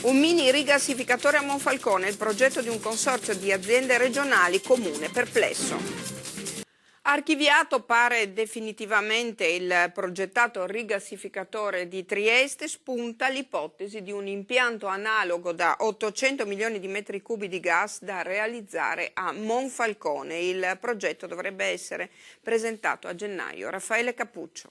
Un mini rigassificatore a Monfalcone, il progetto di un consorzio di aziende regionali, comune perplesso. Archiviato pare definitivamente il progettato rigassificatore di Trieste, spunta l'ipotesi di un impianto analogo da 800 milioni di metri cubi di gas da realizzare a Monfalcone. Il progetto dovrebbe essere presentato a gennaio. Raffaele Cappuccio.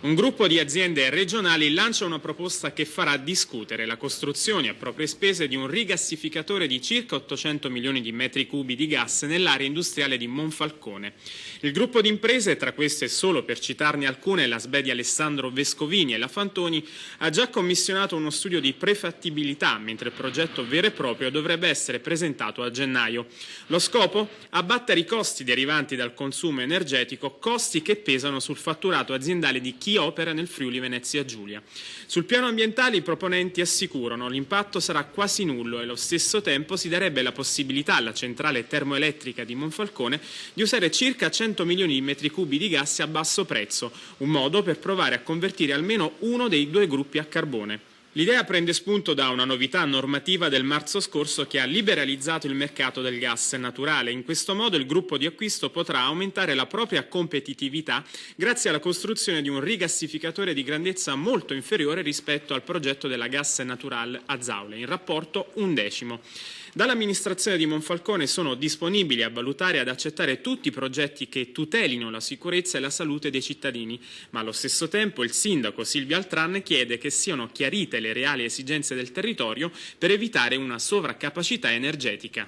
Un gruppo di aziende regionali lancia una proposta che farà discutere la costruzione a proprie spese di un rigassificatore di circa 800 milioni di metri cubi di gas nell'area industriale di Monfalcone. Il gruppo di imprese, tra queste solo per citarne alcune la SBE di Alessandro Vescovini e la Fantoni, ha già commissionato uno studio di prefattibilità, mentre il progetto vero e proprio dovrebbe essere presentato a gennaio. Lo scopo? Abbattere i costi derivanti dal consumo energetico, costi che pesano sul fatturato aziendale di chi opera nel Friuli Venezia Giulia. Sul piano ambientale i proponenti assicurano l'impatto sarà quasi nullo e allo stesso tempo si darebbe la possibilità alla centrale termoelettrica di Monfalcone di usare circa 100 milioni di metri cubi di gas a basso prezzo, un modo per provare a convertire almeno uno dei due gruppi a carbone. L'idea prende spunto da una novità normativa del marzo scorso che ha liberalizzato il mercato del gas naturale. In questo modo il gruppo di acquisto potrà aumentare la propria competitività grazie alla costruzione di un rigassificatore di grandezza molto inferiore rispetto al progetto della Gas Natural a Zaule, in rapporto 1/10. Dall'amministrazione di Monfalcone sono disponibili a valutare e ad accettare tutti i progetti che tutelino la sicurezza e la salute dei cittadini, ma allo stesso tempo il sindaco Silvio Altran chiede che siano chiarite le reali esigenze del territorio per evitare una sovraccapacità energetica.